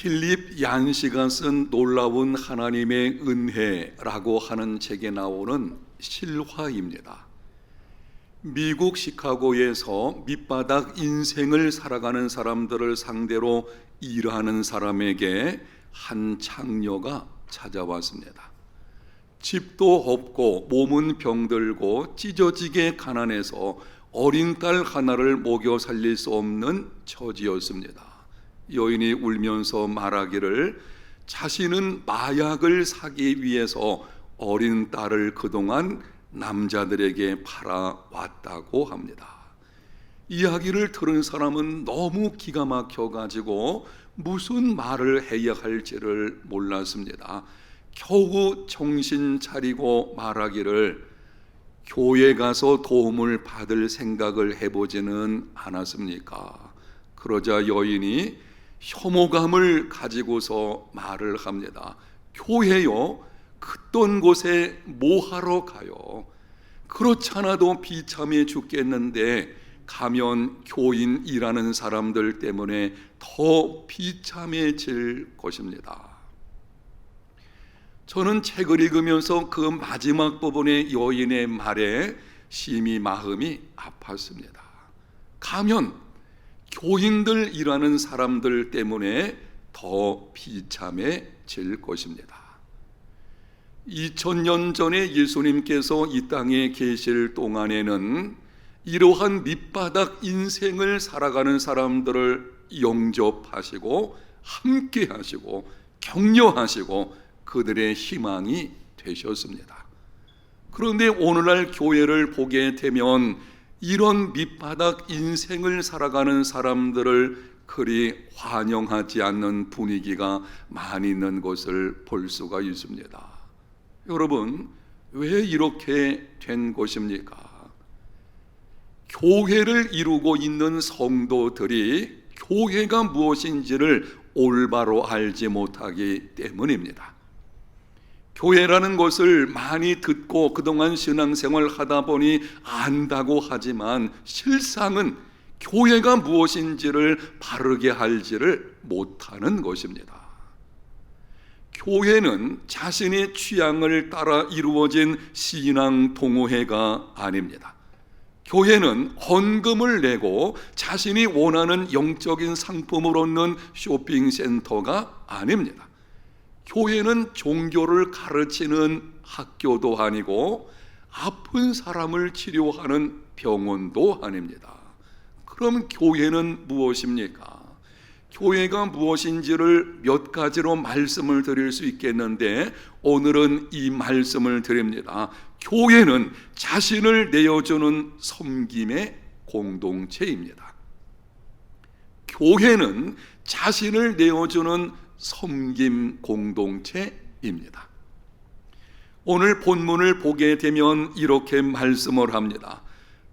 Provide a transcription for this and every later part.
필립 얀시가 쓴 놀라운 하나님의 은혜라고 하는 책에 나오는 실화입니다. 미국 시카고에서 밑바닥 인생을 살아가는 사람들을 상대로 일하는 사람에게 한 창녀가 찾아왔습니다. 집도 없고 몸은 병들고 찢어지게 가난해서 어린 딸 하나를 먹여 살릴 수 없는 처지였습니다. 여인이 울면서 말하기를 자신은 마약을 사기 위해서 어린 딸을 그동안 남자들에게 팔아왔다고 합니다. 이야기를 들은 사람은 너무 기가 막혀가지고 무슨 말을 해야 할지를 몰랐습니다. 겨우 정신 차리고 말하기를 교회 가서 도움을 받을 생각을 해보지는 않았습니까? 그러자 여인이 혐오감을 가지고서 말을 합니다. 교회요? 그딴 곳에 뭐하러 가요? 그렇잖아도 비참해 죽겠는데 가면 교인 일하는 사람들 때문에 더 비참해질 것입니다. 저는 책을 읽으면서 그 마지막 부분의 여인의 말에 심히 마음이 아팠습니다. 가면 교인들 일하는 사람들 때문에 더 비참해질 것입니다. 2000년 전에 예수님께서 이 땅에 계실 동안에는 이러한 밑바닥 인생을 살아가는 사람들을 영접하시고 함께 하시고 격려하시고 그들의 희망이 되셨습니다. 그런데 오늘날 교회를 보게 되면 이런 밑바닥 인생을 살아가는 사람들을 그리 환영하지 않는 분위기가 많이 있는 것을 볼 수가 있습니다. 여러분, 왜 이렇게 된 것입니까? 교회를 이루고 있는 성도들이 교회가 무엇인지를 올바로 알지 못하기 때문입니다. 교회라는 것을 많이 듣고 그동안 신앙생활 하다 보니 안다고 하지만 실상은 교회가 무엇인지를 바르게 알지를 못하는 것입니다. 교회는 자신의 취향을 따라 이루어진 신앙 동호회가 아닙니다. 교회는 헌금을 내고 자신이 원하는 영적인 상품을 얻는 쇼핑센터가 아닙니다. 교회는 종교를 가르치는 학교도 아니고 아픈 사람을 치료하는 병원도 아닙니다. 그럼 교회는 무엇입니까? 교회가 무엇인지를 몇 가지로 말씀을 드릴 수 있겠는데 오늘은 이 말씀을 드립니다. 교회는 자신을 내어주는 섬김의 공동체입니다. 교회는 자신을 내어주는 섬김 공동체입니다. 오늘 본문을 보게 되면 이렇게 말씀을 합니다.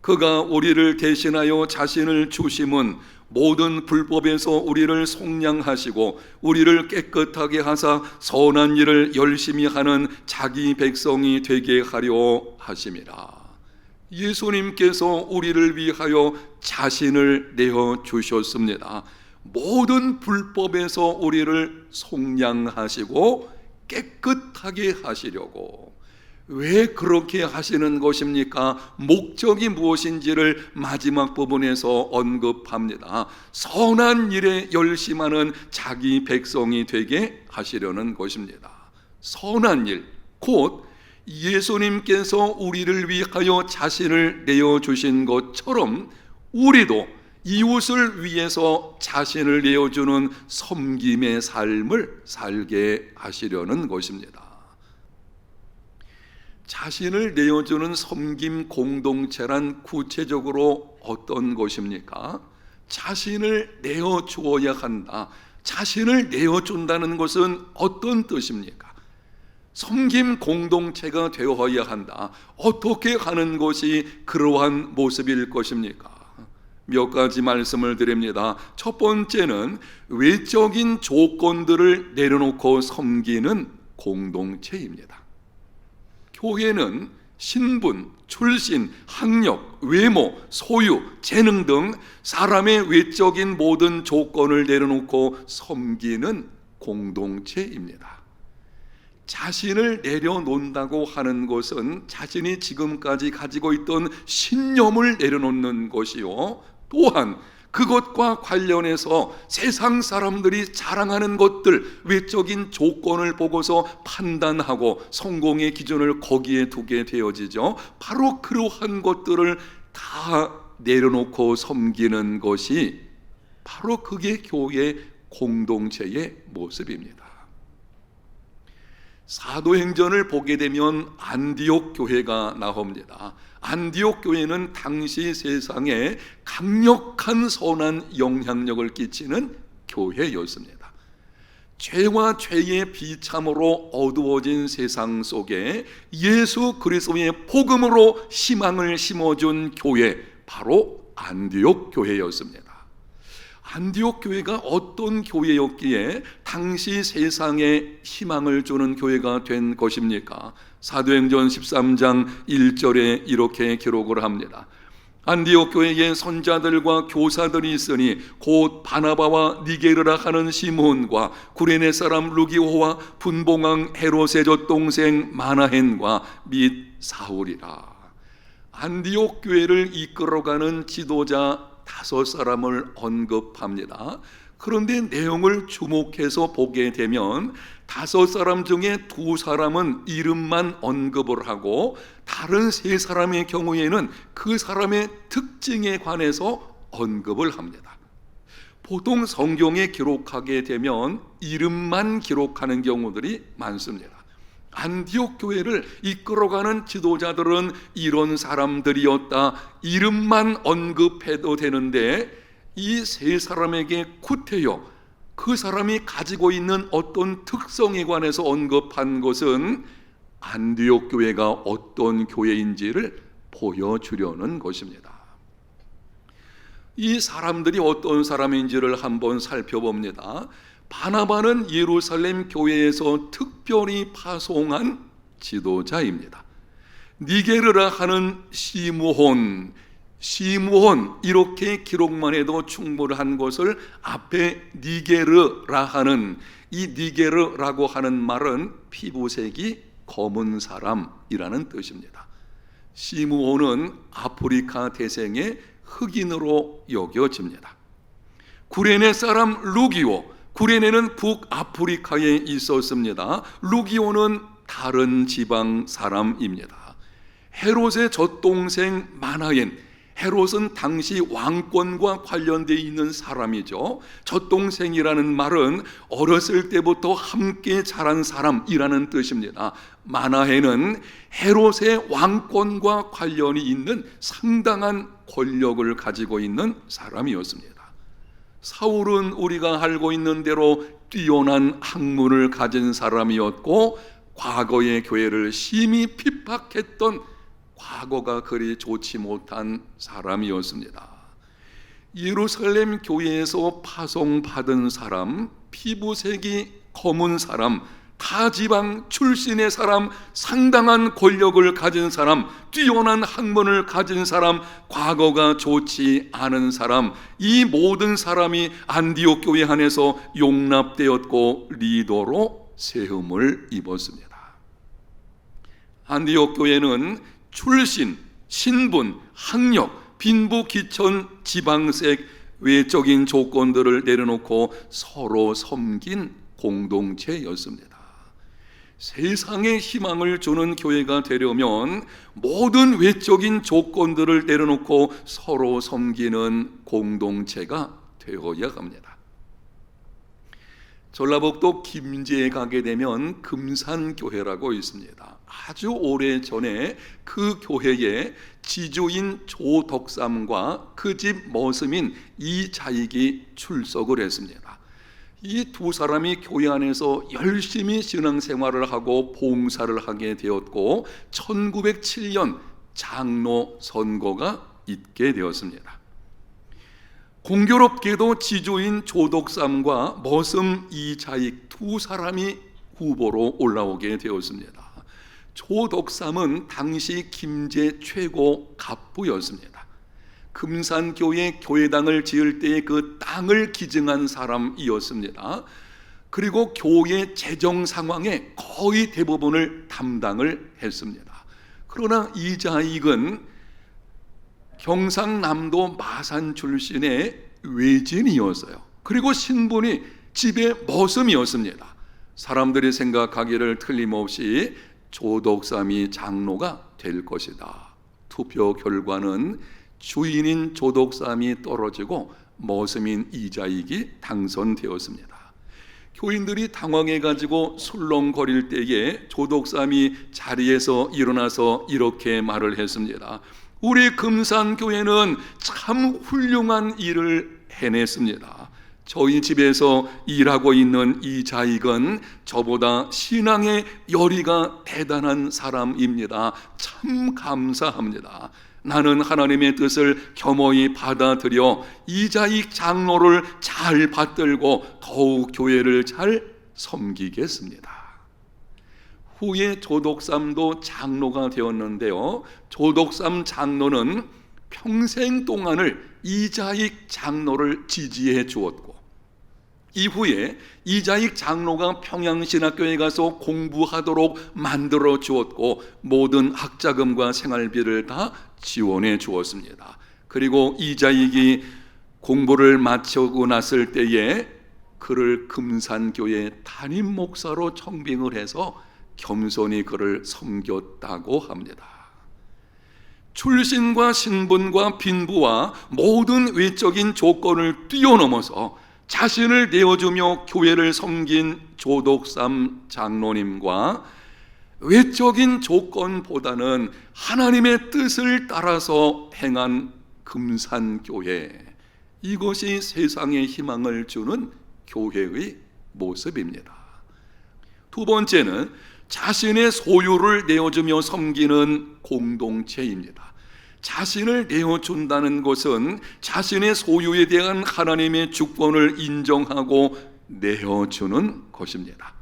그가 우리를 대신하여 자신을 주심은 모든 불법에서 우리를 속량하시고 우리를 깨끗하게 하사 선한 일을 열심히 하는 자기 백성이 되게 하려 하심이라. 예수님께서 우리를 위하여 자신을 내어 주셨습니다. 모든 불법에서 우리를 속량하시고 깨끗하게 하시려고. 왜 그렇게 하시는 것입니까? 목적이 무엇인지를 마지막 부분에서 언급합니다. 선한 일에 열심하는 자기 백성이 되게 하시려는 것입니다. 선한 일, 곧 예수님께서 우리를 위하여 자신을 내어주신 것처럼 우리도 이웃을 위해서 자신을 내어주는 섬김의 삶을 살게 하시려는 것입니다. 자신을 내어주는 섬김 공동체란 구체적으로 어떤 것입니까? 자신을 내어주어야 한다. 자신을 내어준다는 것은 어떤 뜻입니까? 섬김 공동체가 되어야 한다. 어떻게 하는 것이 그러한 모습일 것입니까? 몇 가지 말씀을 드립니다. 첫 번째는 외적인 조건들을 내려놓고 섬기는 공동체입니다. 교회는 신분, 출신, 학력, 외모, 소유, 재능 등 사람의 외적인 모든 조건을 내려놓고 섬기는 공동체입니다. 자신을 내려놓는다고 하는 것은 자신이 지금까지 가지고 있던 신념을 내려놓는 것이요, 또한 그것과 관련해서 세상 사람들이 자랑하는 것들, 외적인 조건을 보고서 판단하고 성공의 기준을 거기에 두게 되어지죠. 바로 그러한 것들을 다 내려놓고 섬기는 것이 바로 그게 교회 공동체의 모습입니다. 사도행전을 보게 되면 안디옥 교회가 나옵니다. 안디옥 교회는 당시 세상에 강력한 선한 영향력을 끼치는 교회였습니다. 죄와 죄의 비참으로 어두워진 세상 속에 예수 그리스도의 복음으로 희망을 심어준 교회, 바로 안디옥 교회였습니다. 안디옥 교회가 어떤 교회였기에 당시 세상에 희망을 주는 교회가 된 것입니까? 사도행전 13장 1절에 이렇게 기록을 합니다. 안디옥 교회에 선자들과 교사들이 있으니 곧 바나바와 니게르라 하는 시몬과 구레네 사람 루기오와 분봉왕 헤롯의 젖동생 마나헨과 및 사울이라. 안디옥 교회를 이끌어가는 지도자 5사람을 언급합니다. 그런데 내용을 주목해서 보게 되면 5사람 중에 2사람은 이름만 언급을 하고 다른 3사람의 경우에는 그 사람의 특징에 관해서 언급을 합니다. 보통 성경에 기록하게 되면 이름만 기록하는 경우들이 많습니다. 안디옥 교회를 이끌어가는 지도자들은 이런 사람들이었다, 이름만 언급해도 되는데 이 3사람에게 구태여 그 사람이 가지고 있는 어떤 특성에 관해서 언급한 것은 안디옥 교회가 어떤 교회인지를 보여주려는 것입니다. 이 사람들이 어떤 사람인지를 한번 살펴봅니다. 바나바는 예루살렘 교회에서 특별히 파송한 지도자입니다. 니게르라 하는 시므온 이렇게 기록만 해도 충분한 것을 앞에 니게르라 하는, 이 니게르라고 하는 말은 피부색이 검은 사람이라는 뜻입니다. 시므온은 아프리카 대생의 흑인으로 여겨집니다. 구레네 사람 루기오, 구레네는 북아프리카에 있었습니다. 루기오는 다른 지방 사람입니다. 헤롯의 젖동생 마나엔, 헤롯은 당시 왕권과 관련되어 있는 사람이죠. 젖동생이라는 말은 어렸을 때부터 함께 자란 사람이라는 뜻입니다. 마나헨은 헤롯의 왕권과 관련이 있는 상당한 권력을 가지고 있는 사람이었습니다. 사울은 우리가 알고 있는 대로 뛰어난 학문을 가진 사람이었고 과거의 교회를 심히 핍박했던 과거가 그리 좋지 못한 사람이었습니다. 예루살렘 교회에서 파송받은 사람, 피부색이 검은 사람, 타지방 출신의 사람, 상당한 권력을 가진 사람, 뛰어난 학문을 가진 사람, 과거가 좋지 않은 사람, 이 모든 사람이 안디옥 교회 안에서 용납되었고 리더로 세움을 입었습니다. 안디옥 교회는 출신, 신분, 학력, 빈부, 기천, 지방색, 외적인 조건들을 내려놓고 서로 섬긴 공동체였습니다. 세상에 희망을 주는 교회가 되려면 모든 외적인 조건들을 내려놓고 서로 섬기는 공동체가 되어야 합니다. 전라북도 김제에 가게 되면 금산교회라고 있습니다. 아주 오래전에 그 교회에 지주인 조덕삼과 그 집 머슴인 이자익이 출석을 했습니다. 이 2사람이 교회 안에서 열심히 신앙생활을 하고 봉사를 하게 되었고 1907년 장로 선거가 있게 되었습니다. 공교롭게도 지주인 조덕삼과 머슴 이자익 2사람이 후보로 올라오게 되었습니다. 조덕삼은 당시 김제 최고 갑부였습니다. 금산교회 교회당을 지을 때의 그 땅을 기증한 사람이었습니다. 그리고 교회 재정 상황의 거의 대부분을 담당을 했습니다. 그러나 이자익은 경상남도 마산 출신의 외진이었어요. 그리고 신분이 집의 머슴이었습니다. 사람들이 생각하기를 틀림없이 조덕삼이 장로가 될 것이다. 투표 결과는 주인인 조덕삼이 떨어지고 머슴인 이자익이 당선되었습니다. 교인들이 당황해가지고 술렁거릴 때에 조덕삼이 자리에서 일어나서 이렇게 말을 했습니다. 우리 금산교회는 참 훌륭한 일을 해냈습니다. 저희 집에서 일하고 있는 이자익은 저보다 신앙의 열의가 대단한 사람입니다. 참 감사합니다. 나는 하나님의 뜻을 겸허히 받아들여 이자익 장로를 잘 받들고 더욱 교회를 잘 섬기겠습니다. 후에 조덕삼도 장로가 되었는데요, 조덕삼 장로는 평생 동안을 이자익 장로를 지지해 주었고, 이후에 이자익 장로가 평양신학교에 가서 공부하도록 만들어 주었고 모든 학자금과 생활비를 다 지원해 주었습니다. 그리고 이자익이 공부를 마치고 났을 때에 그를 금산교회 담임 목사로 청빙을 해서 겸손히 그를 섬겼다고 합니다. 출신과 신분과 빈부와 모든 외적인 조건을 뛰어넘어서 자신을 내어주며 교회를 섬긴 조덕삼 장로님과 외적인 조건보다는 하나님의 뜻을 따라서 행한 금산교회, 이것이 세상에 희망을 주는 교회의 모습입니다. 두 번째는 자신의 소유를 내어주며 섬기는 공동체입니다. 자신을 내어준다는 것은 자신의 소유에 대한 하나님의 주권을 인정하고 내어주는 것입니다.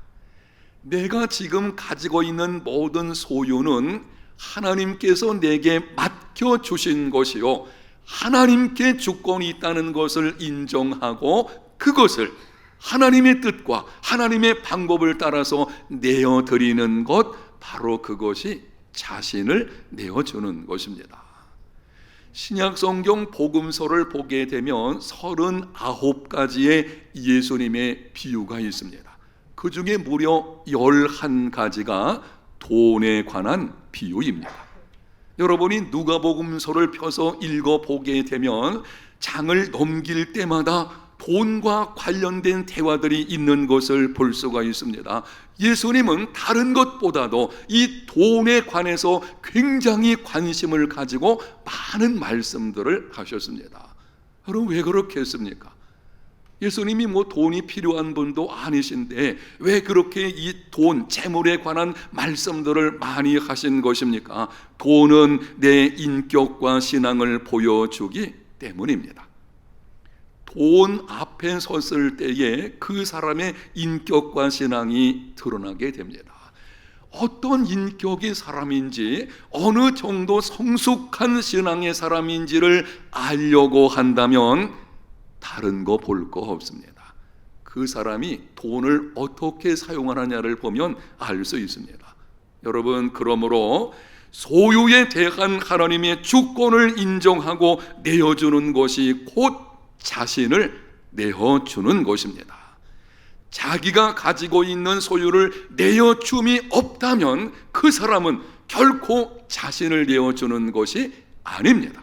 내가 지금 가지고 있는 모든 소유는 하나님께서 내게 맡겨주신 것이요, 하나님께 주권이 있다는 것을 인정하고 그것을 하나님의 뜻과 하나님의 방법을 따라서 내어드리는 것, 바로 그것이 자신을 내어주는 것입니다. 신약성경 복음서를 보게 되면 39가지의 예수님의 비유가 있습니다. 그 중에 무려 11가지가 돈에 관한 비유입니다. 여러분이 누가복음서를 펴서 읽어보게 되면 장을 넘길 때마다 돈과 관련된 대화들이 있는 것을 볼 수가 있습니다. 예수님은 다른 것보다도 이 돈에 관해서 굉장히 관심을 가지고 많은 말씀들을 하셨습니다. 여러분, 왜 그렇게 했습니까? 예수님이 돈이 필요한 분도 아니신데 왜 그렇게 이 돈, 재물에 관한 말씀들을 많이 하신 것입니까? 돈은 내 인격과 신앙을 보여주기 때문입니다. 돈 앞에 섰을 때에 그 사람의 인격과 신앙이 드러나게 됩니다. 어떤 인격의 사람인지, 어느 정도 성숙한 신앙의 사람인지를 알려고 한다면 다른 거 볼 거 없습니다. 그 사람이 돈을 어떻게 사용하느냐를 보면 알 수 있습니다. 여러분, 그러므로 소유에 대한 하나님의 주권을 인정하고 내어주는 것이 곧 자신을 내어주는 것입니다. 자기가 가지고 있는 소유를 내어줌이 없다면 그 사람은 결코 자신을 내어주는 것이 아닙니다.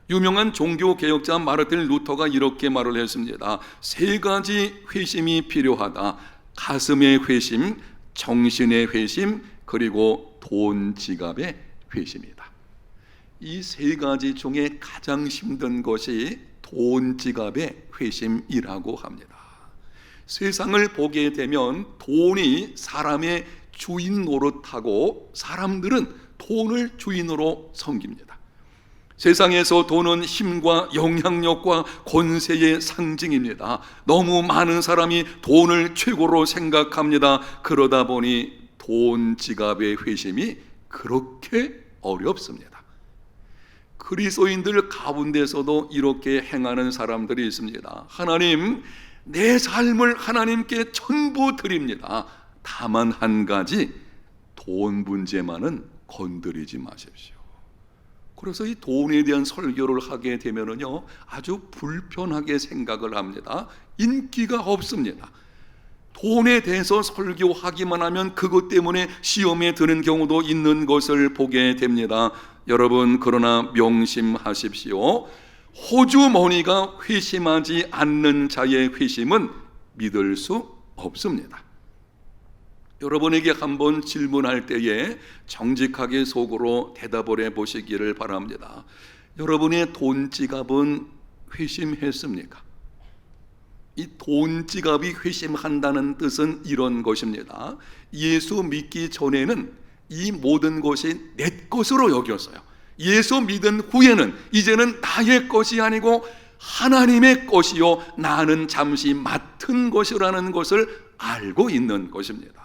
유명한 종교개혁자 마르틴 루터가 이렇게 말을 했습니다. 3가지 회심이 필요하다. 가슴의 회심, 정신의 회심, 그리고 돈 지갑의 회심이다. 이 3가지 중에 가장 힘든 것이 돈 지갑의 회심이라고 합니다. 세상을 보게 되면 돈이 사람의 주인 노릇하고 사람들은 돈을 주인으로 섬깁니다. 세상에서 돈은 힘과 영향력과 권세의 상징입니다. 너무 많은 사람이 돈을 최고로 생각합니다. 그러다 보니 돈 지갑의 회심이 그렇게 어렵습니다. 그리스도인들 가운데서도 이렇게 행하는 사람들이 있습니다. 하나님, 내 삶을 하나님께 전부 드립니다. 다만 한 가지, 돈 문제만은 건드리지 마십시오. 그래서 이 돈에 대한 설교를 하게 되면은요, 아주 불편하게 생각을 합니다. 인기가 없습니다. 돈에 대해서 설교하기만 하면 그것 때문에 시험에 드는 경우도 있는 것을 보게 됩니다. 여러분, 그러나 명심하십시오. 호주머니가 회심하지 않는 자의 회심은 믿을 수 없습니다. 여러분에게 한번 질문할 때에 정직하게 속으로 대답을 해보시기를 바랍니다. 여러분의 돈 지갑은 회심했습니까? 이 돈 지갑이 회심한다는 뜻은 이런 것입니다. 예수 믿기 전에는 이 모든 것이 내 것으로 여겼어요. 예수 믿은 후에는 이제는 나의 것이 아니고 하나님의 것이요, 나는 잠시 맡은 것이라는 것을 알고 있는 것입니다.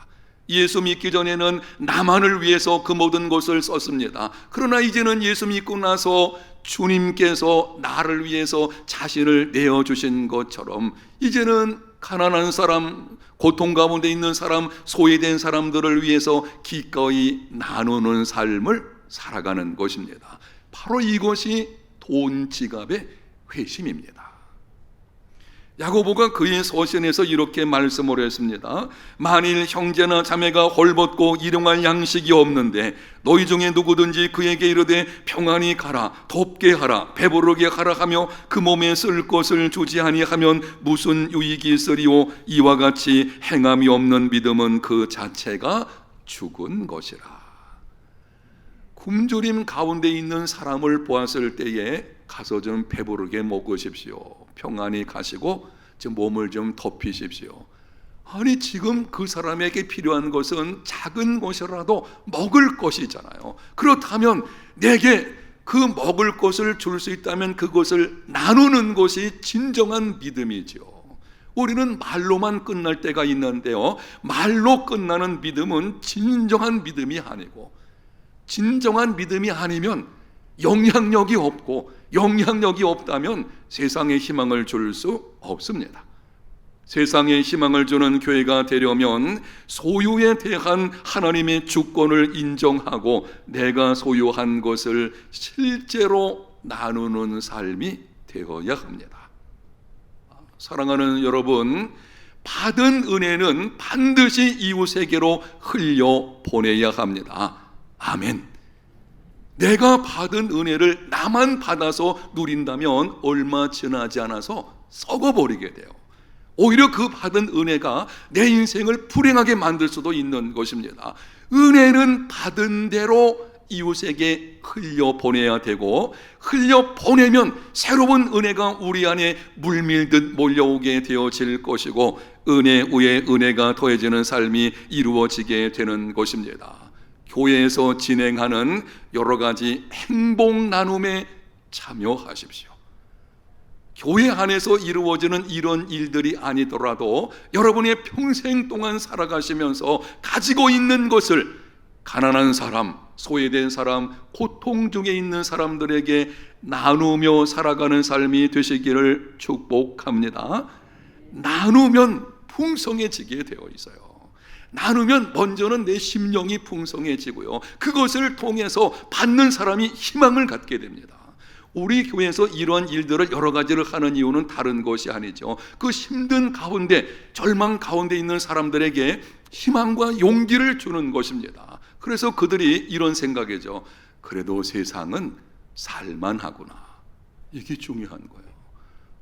예수 믿기 전에는 나만을 위해서 그 모든 것을 썼습니다. 그러나 이제는 예수 믿고 나서 주님께서 나를 위해서 자신을 내어주신 것처럼 이제는 가난한 사람, 고통 가운데 있는 사람, 소외된 사람들을 위해서 기꺼이 나누는 삶을 살아가는 것입니다. 바로 이것이 돈 지갑의 회심입니다. 야고보가 그의 서신에서 이렇게 말씀을 했습니다. 만일 형제나 자매가 헐벗고 일용할 양식이 없는데 너희 중에 누구든지 그에게 이르되 평안히 가라, 덥게 하라, 배부르게 하라 하며 그 몸에 쓸 것을 주지 아니하면 무슨 유익이 있으리요? 이와 같이 행함이 없는 믿음은 그 자체가 죽은 것이라. 굶주림 가운데 있는 사람을 보았을 때에 가서 좀 배부르게 먹으십시오. 평안히 가시고 좀 몸을 좀 덮이십시오. 아니, 지금 그 사람에게 필요한 것은 작은 것이라도 먹을 것이잖아요. 그렇다면 내게 그 먹을 것을 줄 수 있다면 그것을 나누는 것이 진정한 믿음이죠. 우리는 말로만 끝날 때가 있는데요, 말로 끝나는 믿음은 진정한 믿음이 아니고, 진정한 믿음이 아니면 영향력이 없고, 영향력이 없다면 세상에 희망을 줄 수 없습니다. 세상에 희망을 주는 교회가 되려면 소유에 대한 하나님의 주권을 인정하고 내가 소유한 것을 실제로 나누는 삶이 되어야 합니다. 사랑하는 여러분, 받은 은혜는 반드시 이웃에게로 흘려보내야 합니다. 아멘. 내가 받은 은혜를 나만 받아서 누린다면 얼마 지나지 않아서 썩어버리게 돼요. 오히려 그 받은 은혜가 내 인생을 불행하게 만들 수도 있는 것입니다. 은혜는 받은 대로 이웃에게 흘려보내야 되고, 흘려보내면 새로운 은혜가 우리 안에 물밀듯 몰려오게 되어질 것이고, 은혜 위에 은혜가 더해지는 삶이 이루어지게 되는 것입니다. 교회에서 진행하는 여러 가지 행복 나눔에 참여하십시오. 교회 안에서 이루어지는 이런 일들이 아니더라도 여러분의 평생 동안 살아가시면서 가지고 있는 것을 가난한 사람, 소외된 사람, 고통 중에 있는 사람들에게 나누며 살아가는 삶이 되시기를 축복합니다. 나누면 풍성해지게 되어 있어요. 나누면 먼저는 내 심령이 풍성해지고요, 그것을 통해서 받는 사람이 희망을 갖게 됩니다. 우리 교회에서 이러한 일들을 여러 가지를 하는 이유는 다른 것이 아니죠. 그 힘든 가운데, 절망 가운데 있는 사람들에게 희망과 용기를 주는 것입니다. 그래서 그들이 이런 생각이죠. 그래도 세상은 살만하구나. 이게 중요한 거예요.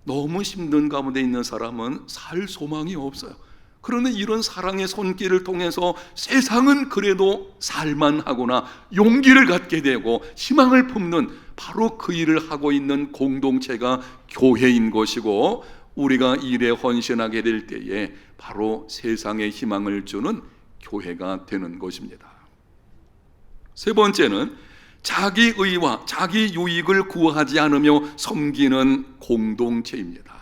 너무 힘든 가운데 있는 사람은 살 소망이 없어요. 그러나 이런 사랑의 손길을 통해서 세상은 그래도 살만하구나, 용기를 갖게 되고 희망을 품는 바로 그 일을 하고 있는 공동체가 교회인 것이고, 우리가 일에 헌신하게 될 때에 바로 세상에 희망을 주는 교회가 되는 것입니다. 세 번째는 자기 의와 자기 유익을 구하지 않으며 섬기는 공동체입니다.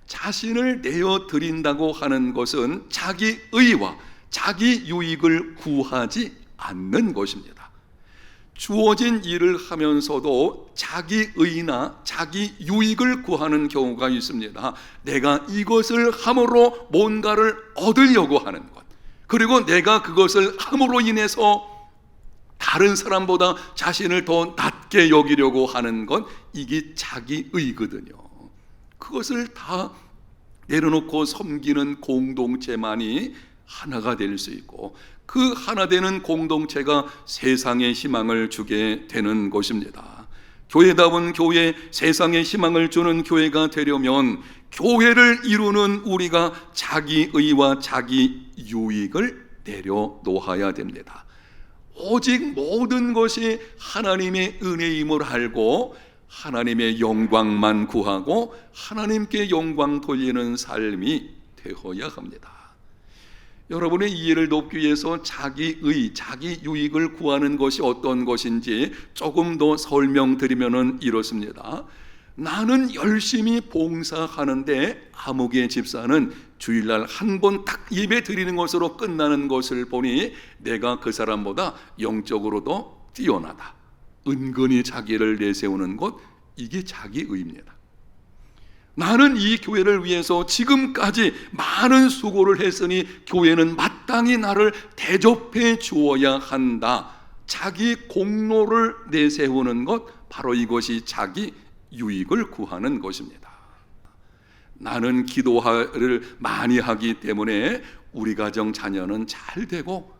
자신을 내어드린다고 하는 것은 자기 의와 자기 유익을 구하지 않는 것입니다. 주어진 일을 하면서도 자기의나 자기 유익을 구하는 경우가 있습니다. 내가 이것을 함으로 뭔가를 얻으려고 하는 것, 그리고 내가 그것을 함으로 인해서 다른 사람보다 자신을 더 낮게 여기려고 하는 것, 이게 자기의거든요. 그것을 다 내려놓고 섬기는 공동체만이 하나가 될 수 있고, 그 하나 되는 공동체가 세상에 희망을 주게 되는 것입니다. 교회다운 교회, 세상에 희망을 주는 교회가 되려면 교회를 이루는 우리가 자기의와 자기 유익을 내려놓아야 됩니다. 오직 모든 것이 하나님의 은혜임을 알고 하나님의 영광만 구하고 하나님께 영광 돌리는 삶이 되어야 합니다. 여러분의 이해를 돕기 위해서 자기의, 자기 유익을 구하는 것이 어떤 것인지 조금 더 설명드리면 이렇습니다. 나는 열심히 봉사하는데 아무개 집사는 주일날 한 번 딱 예배 드리는 것으로 끝나는 것을 보니 내가 그 사람보다 영적으로도 뛰어나다. 은근히 자기를 내세우는 것, 이게 자기의입니다. 나는 이 교회를 위해서 지금까지 많은 수고를 했으니 교회는 마땅히 나를 대접해 주어야 한다. 자기 공로를 내세우는 것, 바로 이것이 자기 유익을 구하는 것입니다. 나는 기도를 많이 하기 때문에 우리 가정 자녀는 잘 되고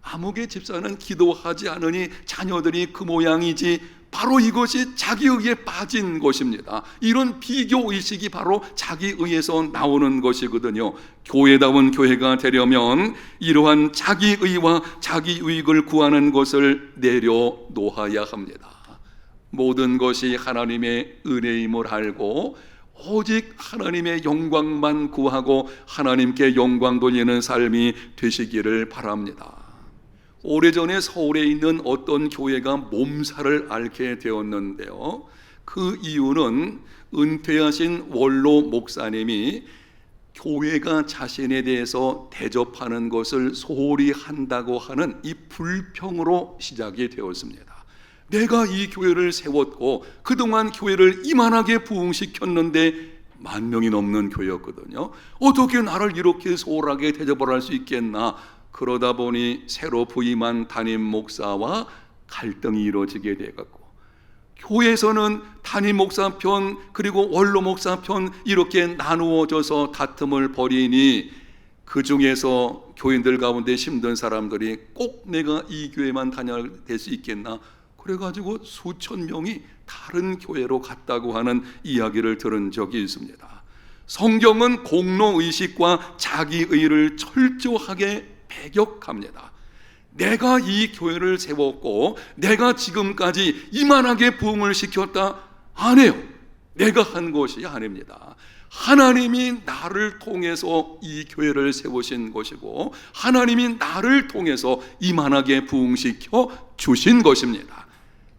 아무개 집사는 기도하지 않으니 자녀들이 그 모양이지, 바로 이것이 자기의에 빠진 것입니다. 이런 비교의식이 바로 자기의에서 나오는 것이거든요. 교회다운 교회가 되려면 이러한 자기의와 자기유익을 구하는 것을 내려놓아야 합니다. 모든 것이 하나님의 은혜임을 알고 오직 하나님의 영광만 구하고 하나님께 영광 돌리는 삶이 되시기를 바랍니다. 오래전에 서울에 있는 어떤 교회가 몸살을 앓게 되었는데요, 그 이유는 은퇴하신 원로 목사님이 교회가 자신에 대해서 대접하는 것을 소홀히 한다고 하는 이 불평으로 시작이 되었습니다. 내가 이 교회를 세웠고 그동안 교회를 이만하게 부흥시켰는데 10,000명이 넘는 교회였거든요. 어떻게 나를 이렇게 소홀하게 대접을 할 수 있겠나. 그러다 보니 새로 부임한 담임 목사와 갈등이 이루어지게 되었고, 교회에서는 담임 목사 편 그리고 원로 목사 편 이렇게 나누어져서 다툼을 벌이니 그 중에서 교인들 가운데 힘든 사람들이 꼭 내가 이 교회만 다녀야 될 수 있겠나, 그래가지고 수천 명이 다른 교회로 갔다고 하는 이야기를 들은 적이 있습니다. 성경은 공로의식과 자기의를 철저하게 배격합니다. 내가 이 교회를 세웠고 내가 지금까지 이만하게 부흥을 시켰다? 아니에요. 내가 한 것이 아닙니다. 하나님이 나를 통해서 이 교회를 세우신 것이고 하나님이 나를 통해서 이만하게 부흥시켜 주신 것입니다.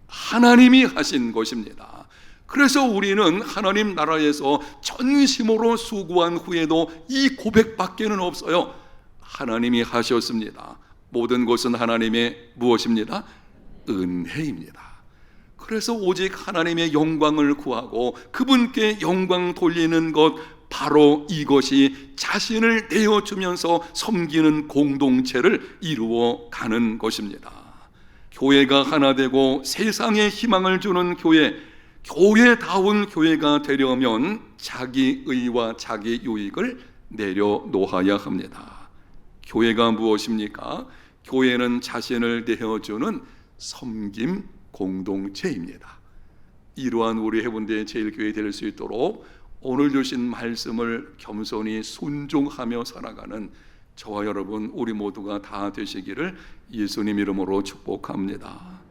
하나님이 하신 것입니다. 그래서 우리는 하나님 나라에서 전심으로 수고한 후에도 이 고백밖에는 없어요. 하나님이 하셨습니다. 모든 것은 하나님의 무엇입니다? 은혜입니다. 그래서 오직 하나님의 영광을 구하고 그분께 영광 돌리는 것, 바로 이것이 자신을 내어주면서 섬기는 공동체를 이루어 가는 것입니다. 교회가 하나 되고 세상에 희망을 주는 교회, 교회다운 교회가 되려면 자기의와 자기 유익을 내려놓아야 합니다. 교회가 무엇입니까? 교회는 자신을 내어주는 섬김 공동체입니다. 이러한 우리 해운대 제일교회 될 수 있도록 오늘 주신 말씀을 겸손히 순종하며 살아가는 저와 여러분 우리 모두가 다 되시기를 예수님 이름으로 축복합니다.